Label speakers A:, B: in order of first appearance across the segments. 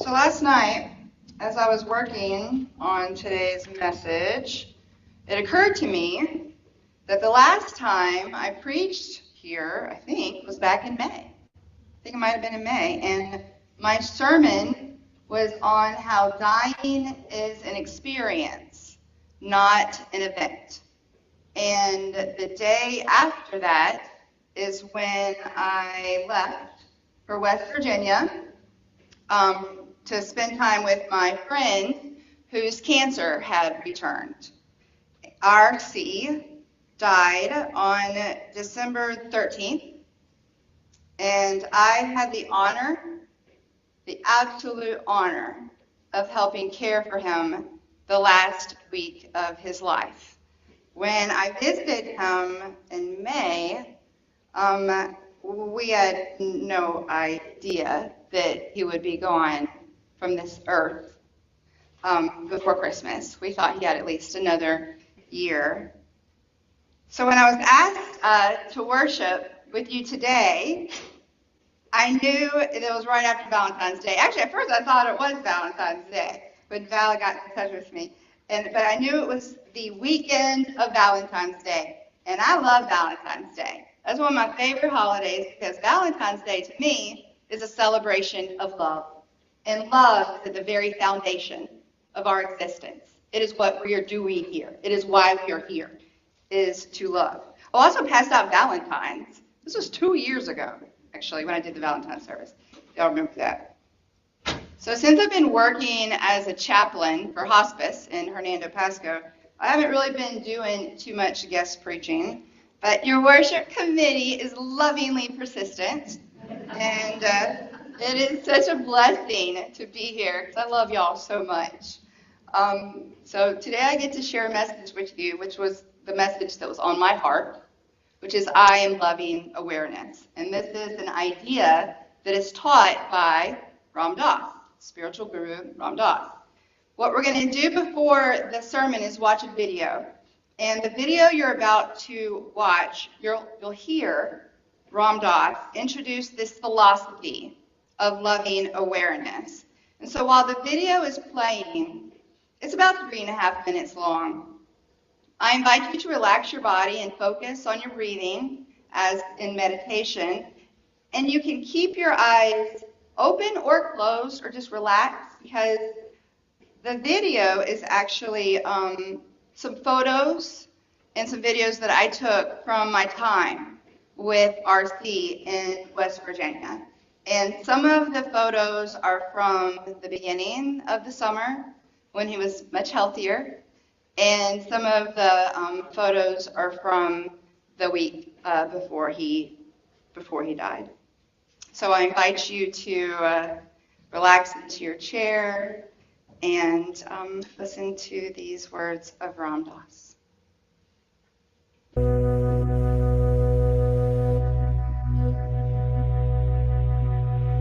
A: So last night, as I was working on today's message, it occurred to me that the last time I preached here, I think, was back in May. I think it might have been in May. And my sermon was on how dying is an experience, not an event. And the day after that is when I left for West Virginia to spend time with my friend whose cancer had returned. RC died on December 13th, and I had the absolute honor of helping care for him the last week of his life. When I visited him in May, we had no idea that he would be gone from this earth before Christmas. We thought he had at least another year. So when I was asked to worship with you today, I knew it was right after Valentine's Day. Actually, at first I thought it was Valentine's Day when Val got in touch with me. But I knew it was the weekend of Valentine's Day. And I love Valentine's Day. That's one of my favorite holidays because Valentine's Day to me is a celebration of love. And love is at the very foundation of our existence. It is what we are doing here. It is why we are here, is to love. I also passed out Valentines. This was 2 years ago, actually, when I did the Valentine's service. Y'all remember that? So since I've been working as a chaplain for hospice in Hernando Pasco, I haven't really been doing too much guest preaching, but your worship committee is lovingly persistent, and it is such a blessing to be here because I love y'all so much. So today I get to share a message with you, which was the message that was on my heart, which is I am loving awareness. And this is an idea that is taught by Ram Dass, spiritual guru Ram Dass. What we're going to do before the sermon is watch a video. And the video you're about to watch, you'll hear Ram Dass introduce this philosophy of loving awareness. And so while the video is playing, it's about 3.5 minutes long. I invite you to relax your body and focus on your breathing as in meditation. And you can keep your eyes open or closed or just relax because the video is actually some photos and some videos that I took from my time with RC in West Virginia. And some of the photos are from the beginning of the summer when he was much healthier. And some of the photos are from the week before he died. So I invite you to relax into your chair and listen to these words of Ram Dass.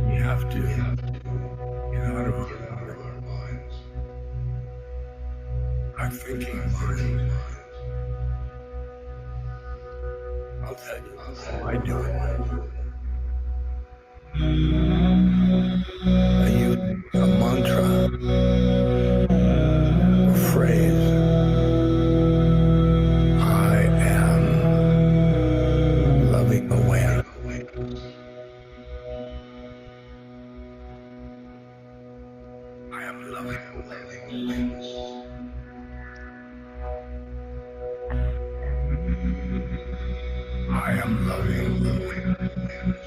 B: We have to get out of our minds. Our thinking mind. I'll tell you, I do it. I use a mantra, a phrase. I am loving awareness. I am loving awareness. I am loving awareness.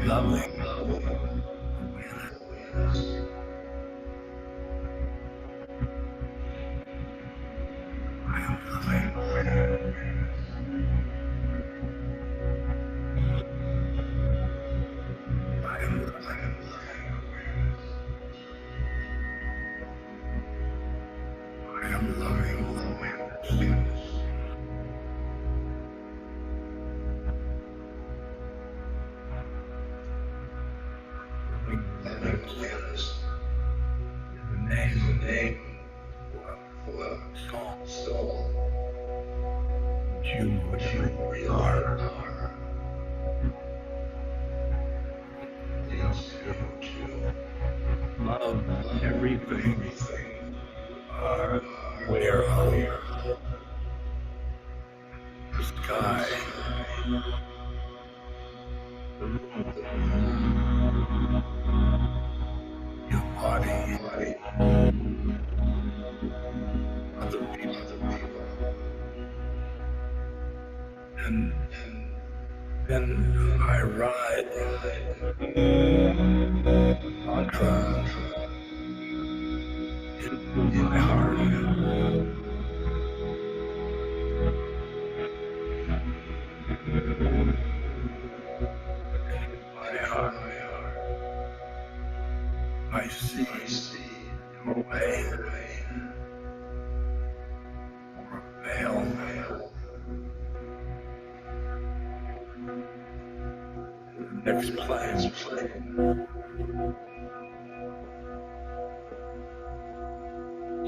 B: Loving. Atlantis is the name of a soul that you really are. Leads you to love everything you are aware of. The sky, the moon, your body, other people. And then I ride mantra into my heart. My heart, I see your way, or veil, the next plane,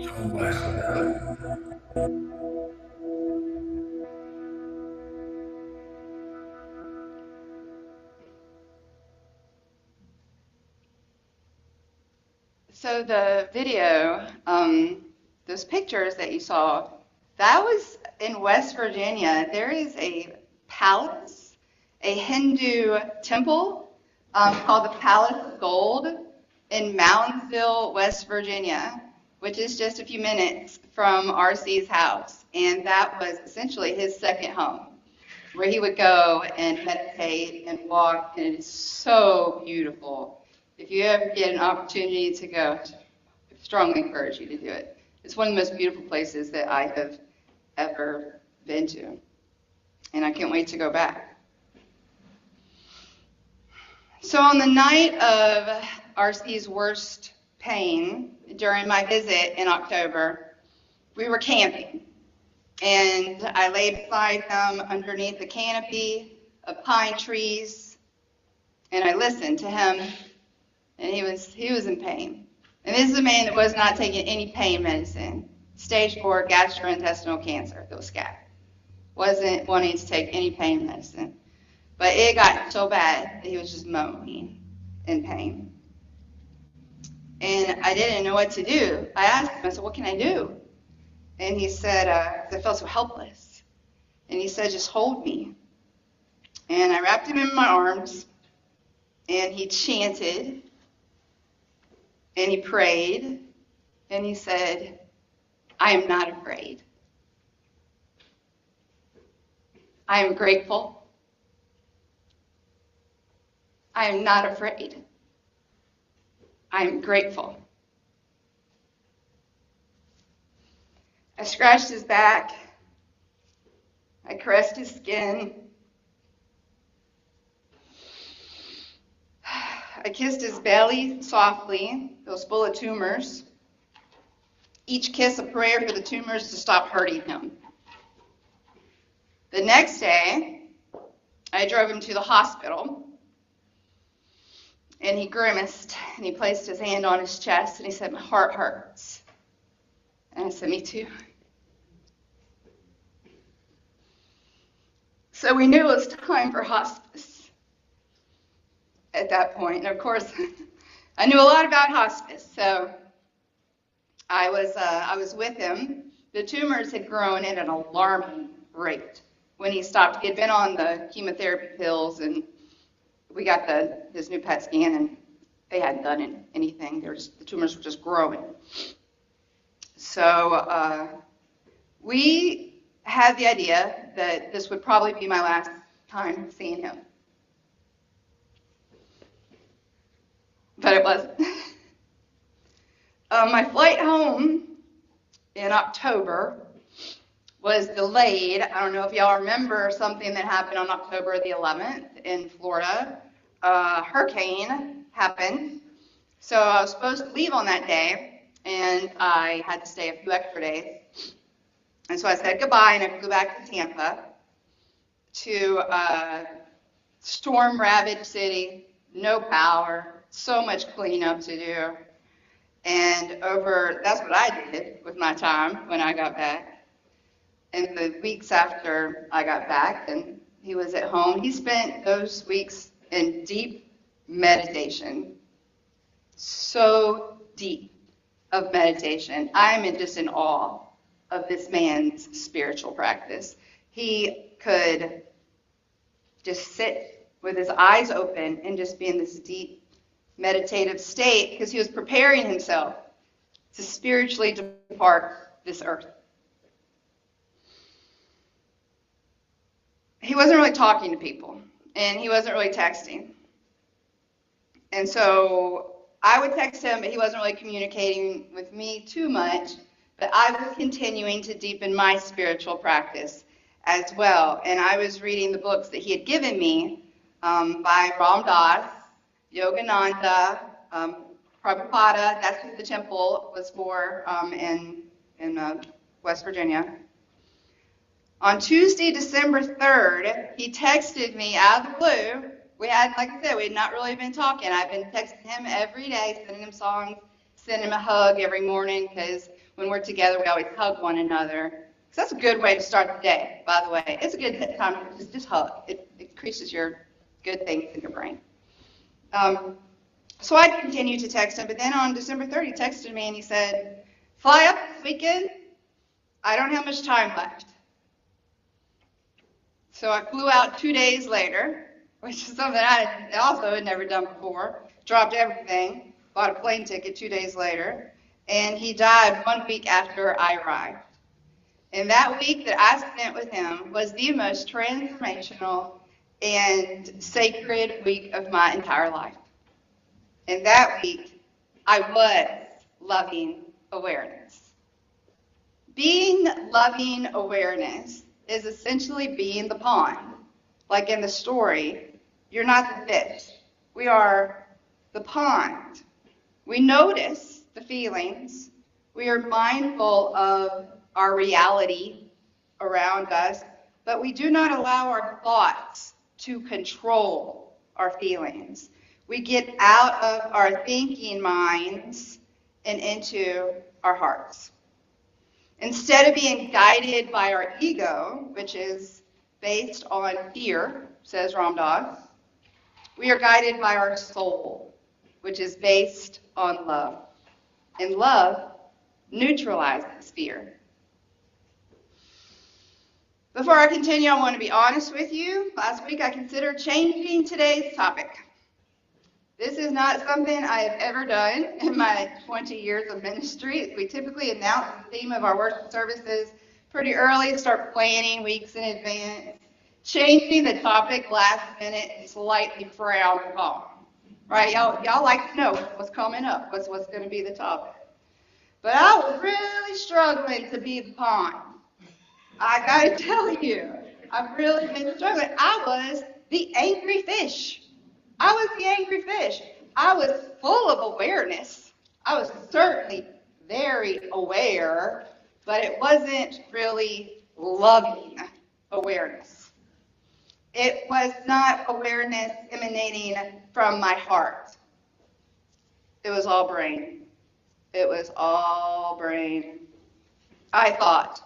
B: so loud.
A: So the video, those pictures that you saw, that was in West Virginia. There is a palace, a Hindu temple called the Palace of Gold in Moundsville, West Virginia, which is just a few minutes from RC's house. And that was essentially his second home, where he would go and meditate and walk, and it is so beautiful. If you ever get an opportunity to go, I strongly encourage you to do it. It's one of the most beautiful places that I have ever been to, and I can't wait to go back. So on the night of RC's worst pain during my visit in October, we were camping. And I lay beside him underneath the canopy of pine trees, and I listened to him, and he was in pain. And this is a man that was not taking any pain medicine. Stage 4 gastrointestinal cancer, that was SCAC. Wasn't wanting to take any pain medicine. But it got so bad that he was just moaning in pain. And I didn't know what to do. I asked him, I said, what can I do? And he said, I felt so helpless. And he said, just hold me. And I wrapped him in my arms, and he chanted, and he prayed, and he said, I am not afraid. I am grateful. I am not afraid. I am grateful. I scratched his back. I caressed his skin. I kissed his belly softly. It was full of tumors. Each kiss a prayer for the tumors to stop hurting him. The next day, I drove him to the hospital, and he grimaced, and he placed his hand on his chest, and he said, my heart hurts. And I said, me too. So we knew it was time for hospice at that point. And of course, I knew a lot about hospice, so I was with him. The tumors had grown at an alarming rate when he stopped. He had been on the chemotherapy pills, and we got his new PET scan, and they hadn't done anything. The tumors were just growing. So we had the idea that this would probably be my last time seeing him. But it wasn't. My flight home in October was delayed. I don't know if y'all remember something that happened on October the 11th in Florida. Hurricane happened. So I was supposed to leave on that day, and I had to stay a few extra days. And so I said goodbye, and I flew back to Tampa to storm-ravaged city, no power, so much cleanup to do. And that's what I did with my time when I got back. And the weeks after I got back and he was at home, he spent those weeks in deep meditation. So deep of meditation. I'm just in awe of this man's spiritual practice. He could just sit with his eyes open and just be in this deep meditative state because he was preparing himself to spiritually depart this earth. He wasn't really talking to people, and he wasn't really texting. And so I would text him, but he wasn't really communicating with me too much. But I was continuing to deepen my spiritual practice as well. And I was reading the books that he had given me by Ram Dass, Yogananda, Prabhupada. That's who the temple was for in West Virginia. On Tuesday, December 3rd, he texted me out of the blue. We had, like I said, we had not really been talking. I've been texting him every day, sending him songs, sending him a hug every morning, because when we're together, we always hug one another. So that's a good way to start the day, by the way. It's a good time to just hug. It increases your good things in your brain. So I continued to text him, but then on December 3rd, he texted me and he said, "Fly up this weekend. I don't have much time left." So I flew out 2 days later, which is something I also had never done before. Dropped everything, bought a plane ticket 2 days later, and he died 1 week after I arrived. And that week that I spent with him was the most transformational and sacred week of my entire life. And that week, I was loving awareness. Being loving awareness is essentially being the pond. Like in the story, you're not the fish. We are the pond. We notice the feelings. We are mindful of our reality around us, but we do not allow our thoughts to control our feelings. We get out of our thinking minds and into our hearts. Instead of being guided by our ego, which is based on fear, says Ram Dass, we are guided by our soul, which is based on love. And love neutralizes fear. Before I continue, I want to be honest with you. Last week I considered changing today's topic. This is not something I have ever done in my 20 years of ministry. We typically announce the theme of our worship services pretty early, start planning weeks in advance. Changing the topic last minute is slightly frowned upon. Right? Y'all like to know what's coming up, what's going to be the topic. But I was really struggling to be the pond. I got to tell you, I've really been struggling. I was the angry fish. I was the angry fish. I was full of awareness. I was certainly very aware, but it wasn't really loving awareness. It was not awareness emanating from my heart. It was all brain. It was all brain. I thought,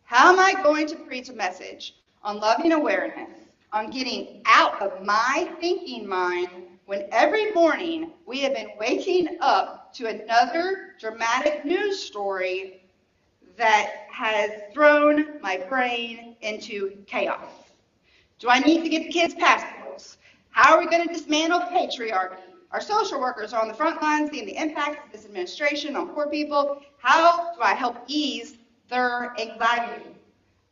A: how am I going to preach a message on loving awareness, on getting out of my thinking mind, when every morning we have been waking up to another dramatic news story that has thrown my brain into chaos? Do I need to get the kids passports? How are we going to dismantle patriarchy? Our social workers are on the front lines seeing the impact of this administration on poor people. How do I help ease their anxiety?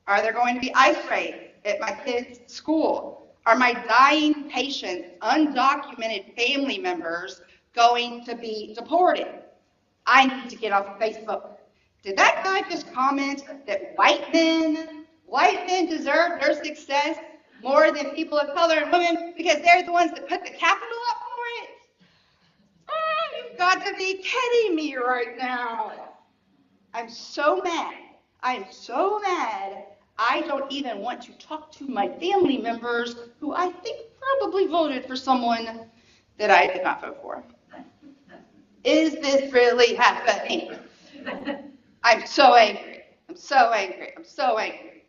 A: Are there going to be ICE raids at my kids' school? Are my dying patients, undocumented family members, going to be deported? I need to get off of Facebook. Did that guy just comment that white men deserve their success more than people of color and women because they're the ones that put the capital up for it? Oh, you've got to be kidding me right now. I'm so mad. I'm so mad. I don't even want to talk to my family members who I think probably voted for someone that I did not vote for. Is this really happening? I'm so angry. I'm so angry. I'm so angry.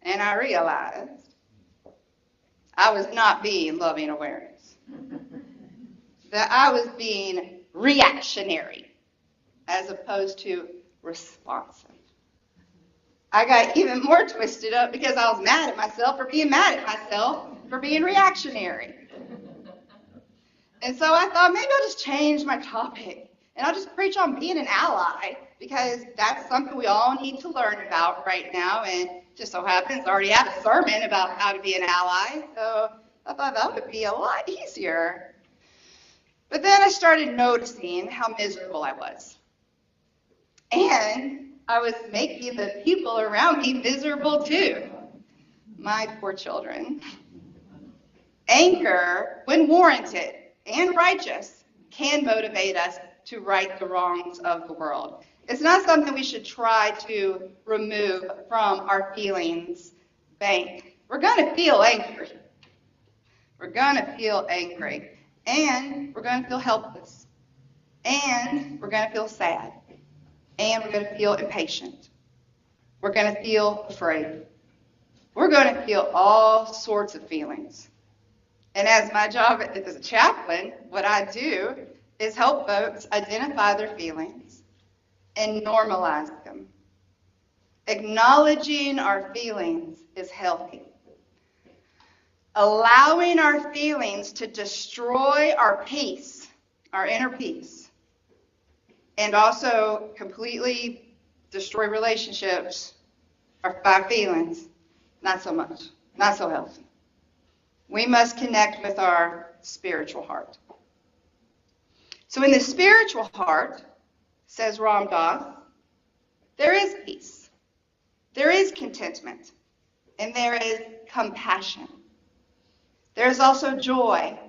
A: And I realized I was not being loving awareness. That I was being reactionary as opposed to responsive. I got even more twisted up because I was mad at myself for being mad at myself for being reactionary. And so I thought maybe I'll just change my topic and I'll just preach on being an ally because that's something we all need to learn about right now. And just so happens I already have a sermon about how to be an ally. So I thought that would be a lot easier. But then I started noticing how miserable I was. And I was making the people around me miserable too. My poor children. Anger, when warranted and righteous, can motivate us to right the wrongs of the world. It's not something we should try to remove from our feelings bank. We're going to feel angry. We're going to feel angry. And we're going to feel helpless. And we're going to feel sad. And we're going to feel impatient. We're going to feel afraid. We're going to feel all sorts of feelings. And as my job as a chaplain, what I do is help folks identify their feelings and normalize them. Acknowledging our feelings is healthy. Allowing our feelings to destroy our peace, our inner peace, and also completely destroy relationships by feelings, not so much, not so healthy. We must connect with our spiritual heart. So in the spiritual heart, says Ram Dass, there is peace, there is contentment, and there is compassion. There is also joy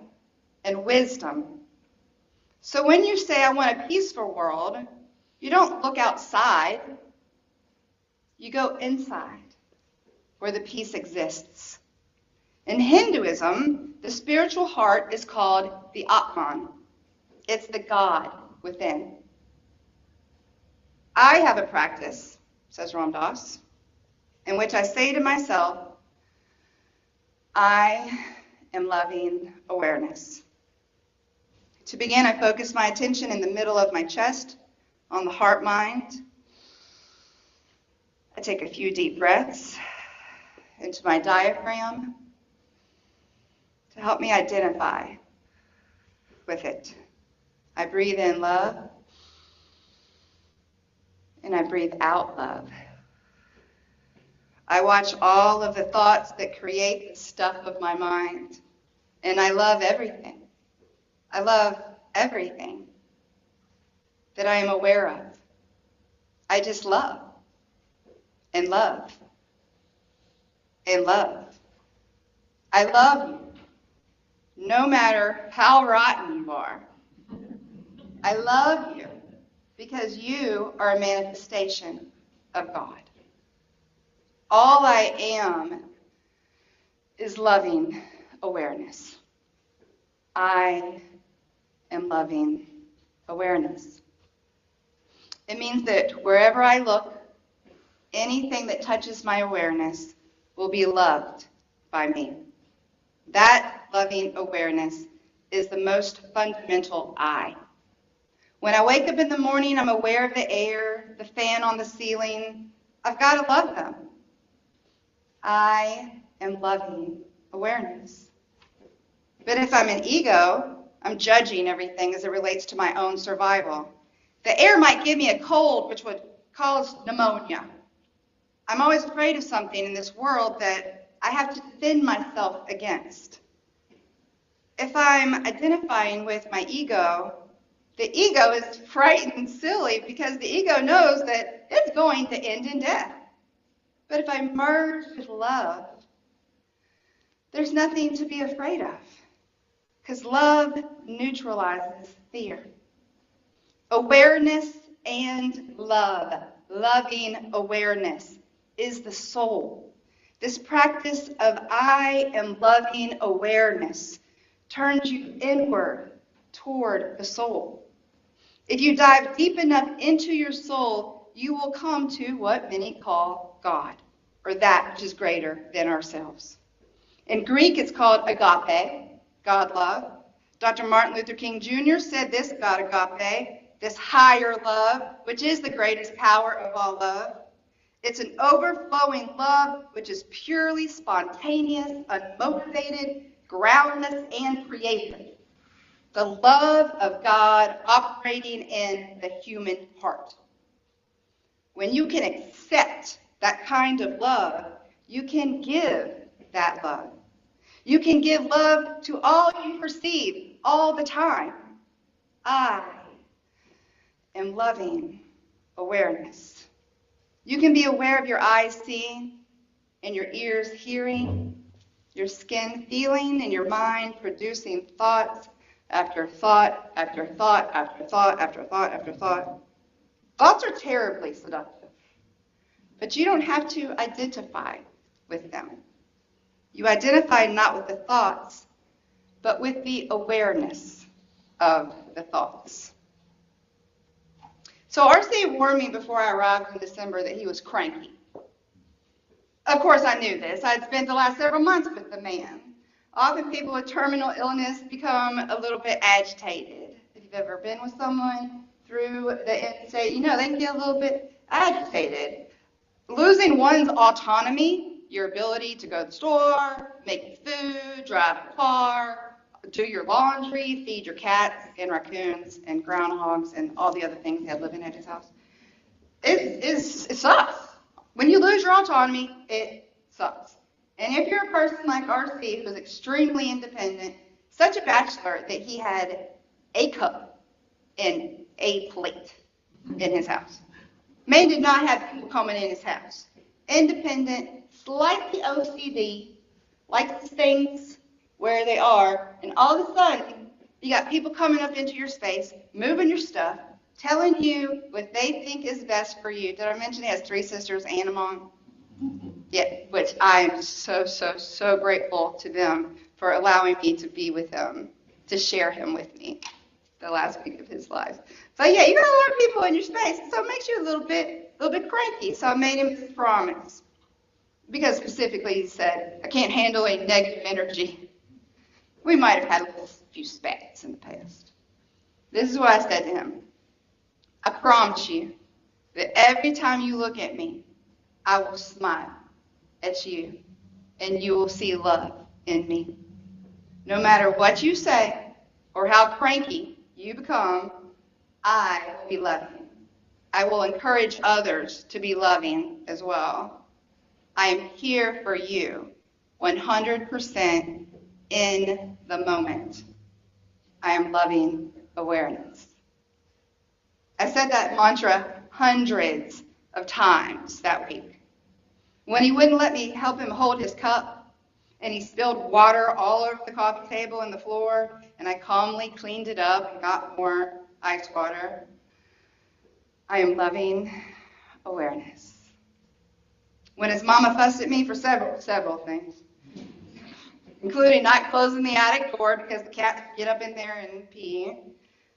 A: and wisdom. So when you say, I want a peaceful world, you don't look outside, you go inside where the peace exists. In Hinduism, the spiritual heart is called the Atman. It's the God within. I have a practice, says Ram Dass, in which I say to myself, I am loving awareness. To begin, I focus my attention in the middle of my chest on the heart-mind. I take a few deep breaths into my diaphragm to help me identify with it. I breathe in love, and I breathe out love. I watch all of the thoughts that create the stuff of my mind, and I love everything. I love everything that I am aware of. I just love and love and love. I love you, no matter how rotten you are. I love you because you are a manifestation of God. All I am is loving awareness. I am loving awareness. It means that wherever I look, anything that touches my awareness will be loved by me. That loving awareness is the most fundamental I. When I wake up in the morning, I'm aware of the air, the fan on the ceiling. I've got to love them. I am loving awareness. But if I'm an ego, I'm judging everything as it relates to my own survival. The air might give me a cold, which would cause pneumonia. I'm always afraid of something in this world that I have to defend myself against. If I'm identifying with my ego, the ego is frightened and silly because the ego knows that it's going to end in death. But if I merge with love, there's nothing to be afraid of because love neutralizes fear. Awareness and love, loving awareness, is the soul. This practice of I am loving awareness turns you inward toward the soul. If you dive deep enough into your soul, you will come to what many call God, or that which is greater than ourselves. In Greek, it's called agape, God love. Dr. Martin Luther King Jr. said this about agape, this higher love, which is the greatest power of all love. It's an overflowing love which is purely spontaneous, unmotivated, groundless, and creative. The love of God operating in the human heart. When you can accept that kind of love, you can give that love. You can give love to all you perceive all the time. I am loving awareness. You can be aware of your eyes seeing and your ears hearing, your skin feeling, and your mind producing thoughts after thought after thought after thought after thought after thought. Thoughts are terribly seductive, but you don't have to identify with them. You identify not with the thoughts, but with the awareness of the thoughts. So R.C. warned me before I arrived in December that he was cranky. Of course, I knew this. I'd spent the last several months with the man. Often people with terminal illness become a little bit agitated. If you've ever been with someone through the end state, you know they can get a little bit agitated. Losing one's autonomy, your ability to go to the store, make food, drive a car, do your laundry, feed your cats and raccoons and groundhogs and all the other things he had living at his house, it sucks. When you lose your autonomy, it sucks. And if you're a person like R.C. who was extremely independent, such a bachelor that he had a cup and a plate in his house. Man did not have people coming in his house. Independent, slightly OCD, likes things where they are, and all of a sudden, you got people coming up into your space, moving your stuff, telling you what they think is best for you. Did I mention he has 3 sisters and a mom? Yeah, which I am so grateful to them for allowing me to be with him, to share him with me the last week of his life. But yeah, you got a lot of people in your space, so it makes you a little bit cranky. So I made him this promise. Because specifically he said, I can't handle any negative energy. We might have had a few spats in the past. This is what I said to him. I promise you that every time you look at me, I will smile at you, and you will see love in me. No matter what you say or how cranky you become, I will be loving. I will encourage others to be loving as well. I am here for you 100% in the moment. I am loving awareness. I said that mantra hundreds of times that week. When he wouldn't let me help him hold his cup, and he spilled water all over the coffee table and the floor, and I calmly cleaned it up and got more ice water, I am loving awareness. When his mama fussed at me for several things, including not closing the attic door because the cats would get up in there and pee,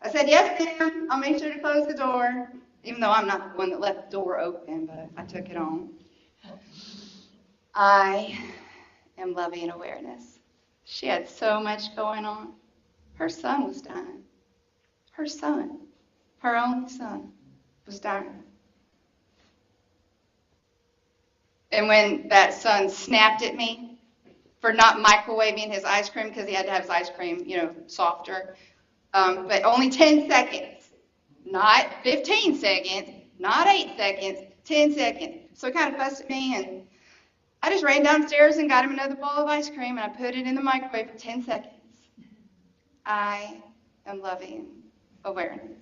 A: I said, yes, ma'am, I'll make sure to close the door, even though I'm not the one that left the door open, but I took it on. I am loving awareness. She had so much going on. Her son was dying. Her son, her only son, was dying. And when that son snapped at me for not microwaving his ice cream because he had to have his ice cream, softer, but only 10 seconds, not 15 seconds, not 8 seconds, 10 seconds. So he kind of fussed at me, and I just ran downstairs and got him another bowl of ice cream, and I put it in the microwave for 10 seconds. I am loving awareness.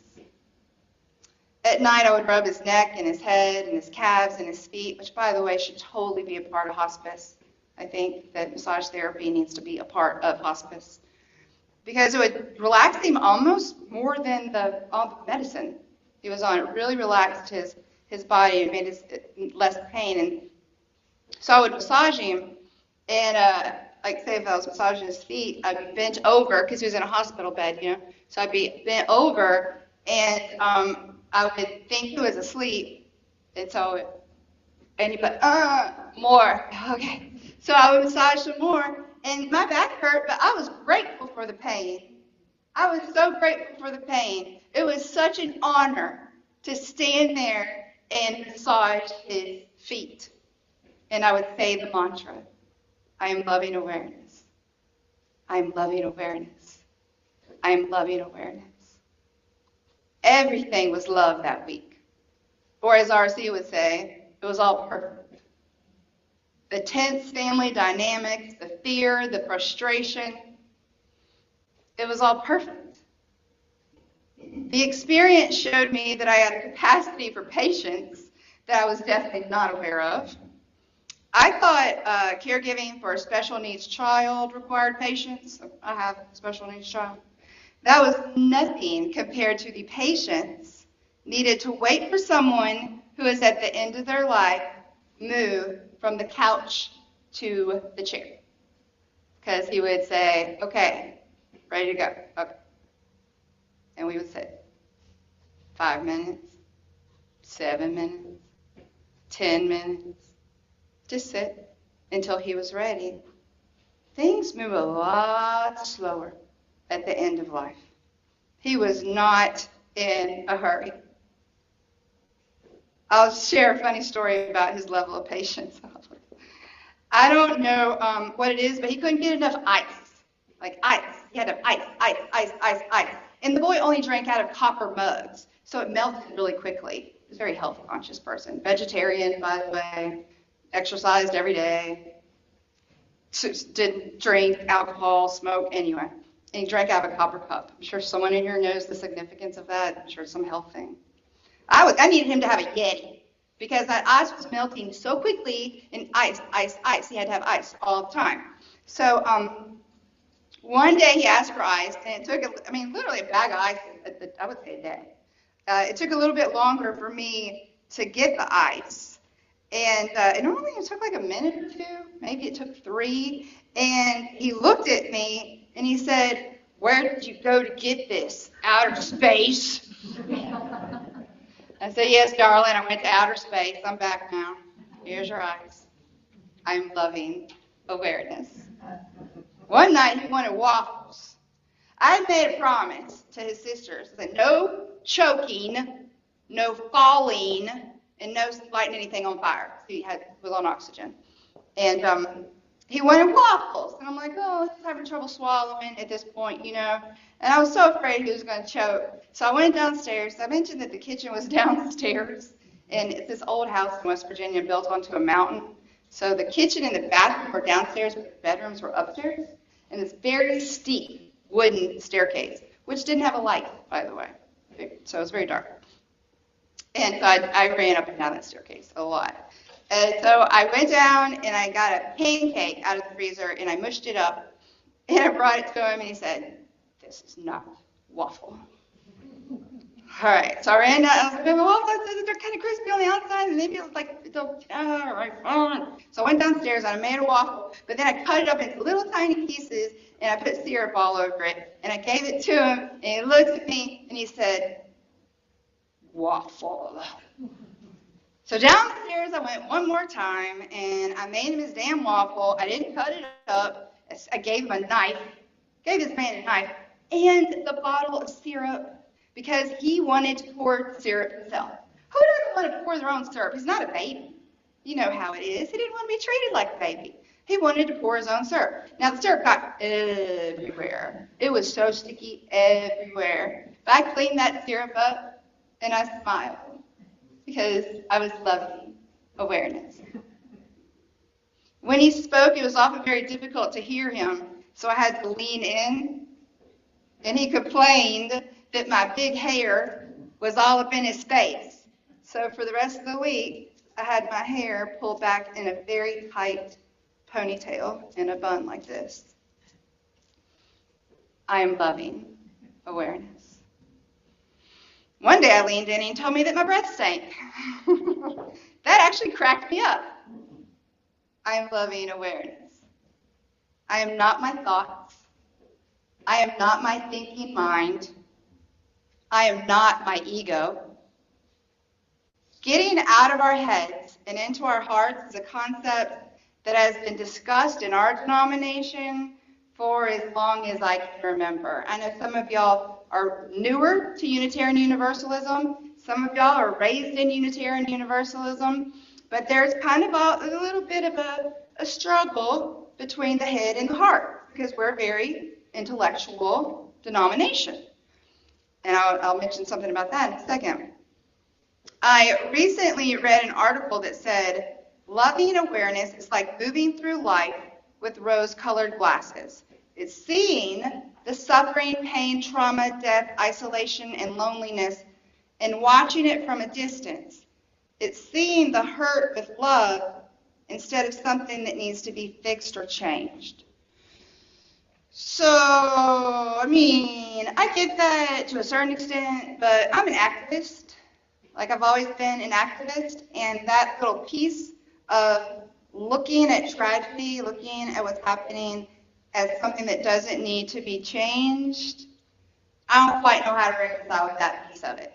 A: At night, I would rub his neck and his head and his calves and his feet, which, by the way, should totally be a part of hospice. I think that massage therapy needs to be a part of hospice because it would relax him almost more than all the medicine he was on. It really relaxed his body and made his less pain. And So I would massage him, and like say if I was massaging his feet, I'd be bent over because he was in a hospital bed, So I'd be bent over, and I would think he was asleep, and so and he'd be like, more. Okay. So I would massage some more, and my back hurt, but I was grateful for the pain. I was so grateful for the pain. It was such an honor to stand there and massage his feet. And I would say the mantra, I am loving awareness. I am loving awareness. I am loving awareness. Everything was love that week. Or as RC would say, it was all perfect. The tense family dynamics, the fear, the frustration, it was all perfect. The experience showed me that I had a capacity for patience that I was definitely not aware of. I thought caregiving for a special needs child required patience. I have a special needs child. That was nothing compared to the patience needed to wait for someone who is at the end of their life move from the couch to the chair. Because he would say, okay, ready to go. Okay. And we would sit 5 minutes, 7 minutes, 10 minutes. Just sit until he was ready. Things move a lot slower at the end of life. He was not in a hurry. I'll share a funny story about his level of patience. I don't know what it is, but he couldn't get enough ice. Like ice. He had to have ice. And the boy only drank out of copper mugs, so it melted really quickly. He was a very health conscious person. Vegetarian, by the way. Exercised every day. Didn't drink alcohol, smoke, anyway. And he drank out of a copper cup. I'm sure someone in here knows the significance of that. I'm sure it's some health thing. I needed him to have a Yeti because that ice was melting so quickly, and ice. He had to have ice all the time. So one day he asked for ice, and it took, literally a bag of ice, I would say a day. It took a little bit longer for me to get the ice. And normally it took like a minute or two, maybe it took 3. And he looked at me and he said, "Where did you go to get this? Outer space?" I said, "Yes, darling, I went to outer space. I'm back now. Here's your ice." I'm loving awareness. One night he wanted waffles. I had made a promise to his sisters that no choking, no falling, and no lighting anything on fire. He was on oxygen. And he wanted waffles. And I'm like, oh, he's having trouble swallowing at this point, And I was so afraid he was going to choke. So I went downstairs. I mentioned that the kitchen was downstairs. And it's this old house in West Virginia built onto a mountain. So the kitchen and the bathroom were downstairs, but the bedrooms were upstairs. And this very steep wooden staircase, which didn't have a light, by the way. So it was very dark. And so I ran up and down that staircase a lot. And so I went down and I got a pancake out of the freezer and I mushed it up and I brought it to him and he said, "This is not waffle." All right, so I ran down and I was like, "Well, they're kind of crispy on the outside and maybe it's like, all right, fine." So I went downstairs and I made a waffle, but then I cut it up into little tiny pieces and I put syrup all over it and I gave it to him and he looked at me and he said, "Waffle." So downstairs I went one more time and I made him his damn waffle. I didn't cut it up. I gave him a knife, gave this man a knife, and the bottle of syrup because he wanted to pour syrup himself. Who doesn't want to pour their own syrup? He's not a baby. You know how it is. He didn't want to be treated like a baby. He wanted to pour his own syrup. Now the syrup got everywhere. It was so sticky everywhere. But I cleaned that syrup up and I smiled because I was loving awareness. When he spoke, it was often very difficult to hear him, so I had to lean in. And he complained that my big hair was all up in his face. So for the rest of the week, I had my hair pulled back in a very tight ponytail in a bun like this. I am loving awareness. One day I leaned in and he told me that my breath stank. That actually cracked me up. I am loving awareness. I am not my thoughts. I am not my thinking mind. I am not my ego. Getting out of our heads and into our hearts is a concept that has been discussed in our denomination for as long as I can remember. I know some of y'all are newer to Unitarian Universalism. Some of y'all are raised in Unitarian Universalism. But there's kind of a little bit of a struggle between the head and the heart because we're a very intellectual denomination. And I'll mention something about that in a second. I recently read an article that said, loving awareness is like moving through life with rose-colored glasses. It's seeing the suffering, pain, trauma, death, isolation, and loneliness and watching it from a distance. It's seeing the hurt with love instead of something that needs to be fixed or changed. So, I get that to a certain extent, but I'm an activist. Like I've always been an activist, and that little piece of looking at tragedy, looking at what's happening as something that doesn't need to be changed, I don't quite know how to reconcile with that piece of it.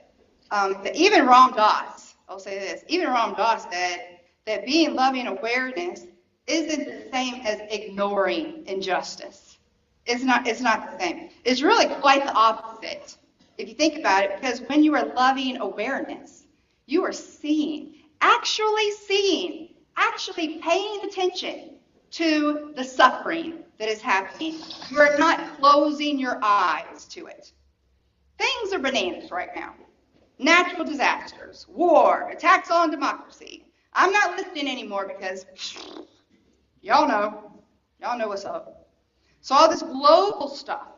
A: But even Ram Dass, I'll say this, even Ram Dass said that being loving awareness isn't the same as ignoring injustice. It's not the same. It's really quite the opposite, if you think about it, because when you are loving awareness, you are actually paying attention to the suffering that is happening. You are not closing your eyes to it. Things are bananas right now. Natural disasters, war, attacks on democracy. I'm not listening anymore because y'all know what's up. So all this global stuff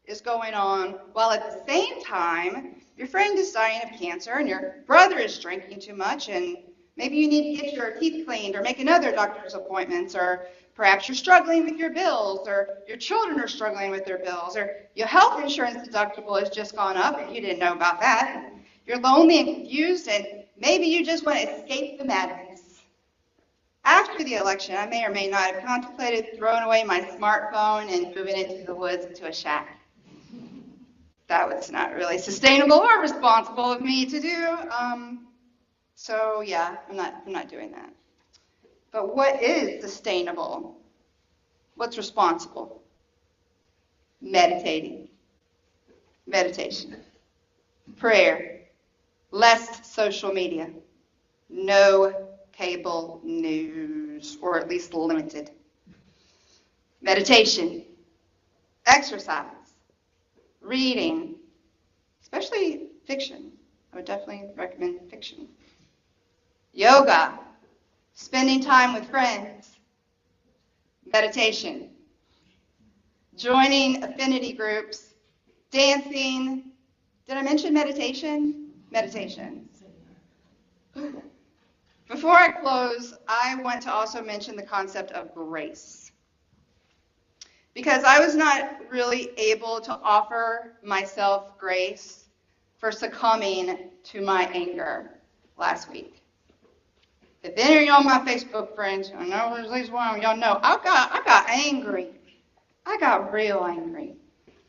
A: is going on while at the same time your friend is dying of cancer and your brother is drinking too much and maybe you need to get your teeth cleaned or make another doctor's appointment, or perhaps you're struggling with your bills, or your children are struggling with their bills, or your health insurance deductible has just gone up and you didn't know about that. You're lonely and confused and maybe you just want to escape the madness. After the election, I may or may not have contemplated throwing away my smartphone and moving into the woods into a shack. That was not really sustainable or responsible of me to do. So yeah, I'm not doing that. But what is sustainable? What's responsible? Meditation. Prayer. Less social media. No cable news, or at least limited. Meditation. Exercise. Reading. Especially fiction. I would definitely recommend fiction. Yoga. Spending time with friends. Meditation. Joining affinity groups. Dancing. Did I mention meditation? Meditation. Before I close, I want to also mention the concept of grace. Because I was not really able to offer myself grace for succumbing to my anger last week. If any of y'all my Facebook friends, I know there's at least one of y'all know, I got angry. I got real angry.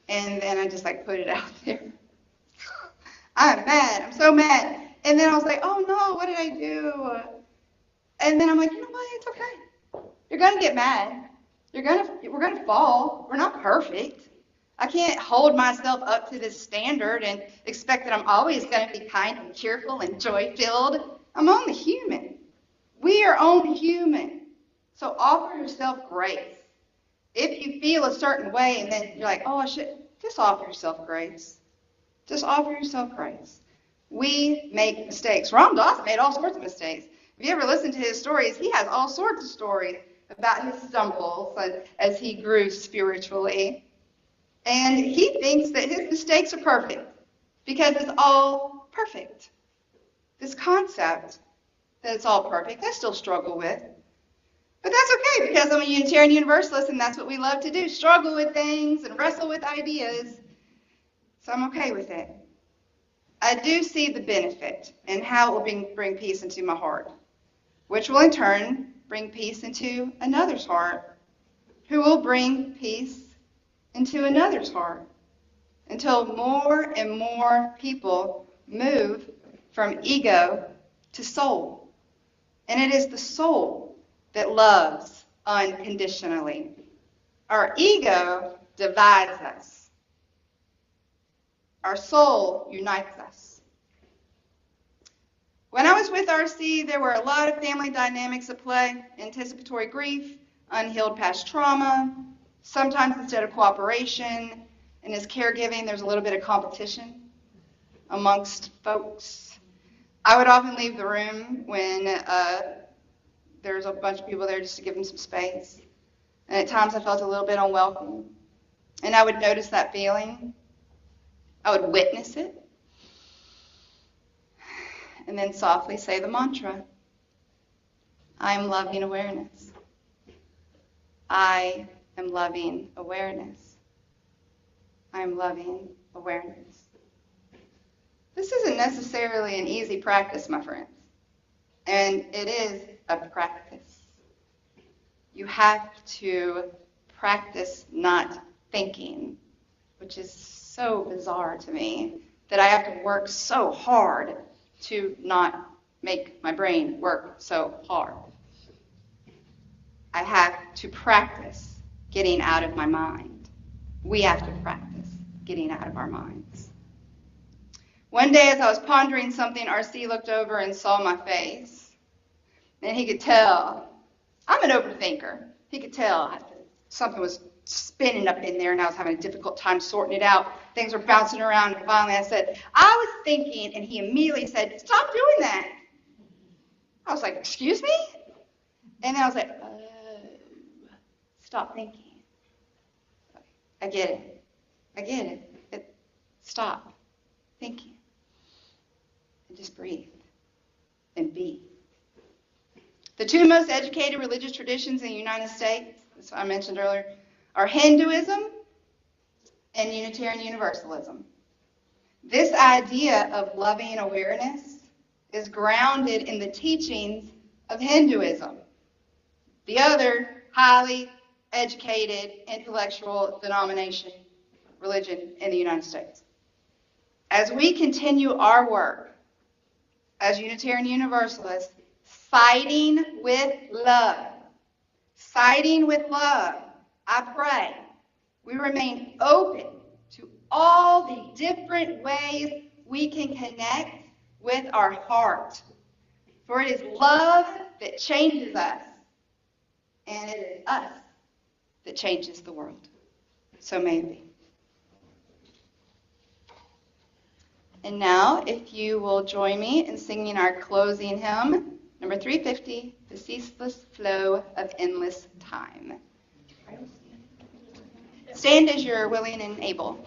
A: And then I just put it out there. I'm mad. I'm so mad. And then I was like, oh no, what did I do? And then I'm like, you know what? It's okay. You're going to get mad. We're going to fall. We're not perfect. I can't hold myself up to this standard and expect that I'm always going to be kind and cheerful and joy-filled. I'm only human. We are only human. So offer yourself grace. If you feel a certain way and then you're like, oh, I should, just offer yourself grace. Just offer yourself grace. We make mistakes. Ram Dass made all sorts of mistakes. If you ever listen to his stories, he has all sorts of stories about his stumbles as he grew spiritually. And he thinks that his mistakes are perfect because it's all perfect. This concept that it's all perfect, I still struggle with. But that's okay because I'm a Unitarian Universalist and that's what we love to do, struggle with things and wrestle with ideas. So I'm okay with it. I do see the benefit and how it will bring peace into my heart, which will in turn bring peace into another's heart, who will bring peace into another's heart, until more and more people move from ego to soul. And it is the soul that loves unconditionally. Our ego divides us. Our soul unites us. When I was with RC, there were a lot of family dynamics at play: anticipatory grief, unhealed past trauma, sometimes instead of cooperation. In his caregiving, there's a little bit of competition amongst folks. I would often leave the room when there's a bunch of people there just to give him some space. And at times I felt a little bit unwelcome. And I would notice that feeling. I would witness it. And then softly say the mantra: I am loving awareness. I am loving awareness. I am loving awareness. This isn't necessarily an easy practice, my friends. And it is a practice. You have to practice not thinking, which is so bizarre to me, that I have to work so hard to not make my brain work so hard. I have to practice getting out of my mind. We have to practice getting out of our minds. One day as I was pondering something, RC looked over and saw my face. And he could tell. I'm an overthinker. He could tell something was spinning up in there and I was having a difficult time sorting it out. Things were bouncing around, and finally I said, I was thinking, and he immediately said, stop doing that. I was like, excuse me? And then I was like, oh, stop thinking. I get it. Stop thinking. And just breathe and be. The two most educated religious traditions in the United States, as I mentioned earlier, are Hinduism and Unitarian Universalism. This idea of loving awareness is grounded in the teachings of Hinduism, the other highly educated intellectual denomination, religion in the United States. As we continue our work as Unitarian Universalists, siding with love, I pray we remain open to all the different ways we can connect with our heart. For it is love that changes us, and it is us that changes the world. So may it be. And now, if you will join me in singing our closing hymn, number 350, The Ceaseless Flow of Endless Time. Stand as you're willing and able.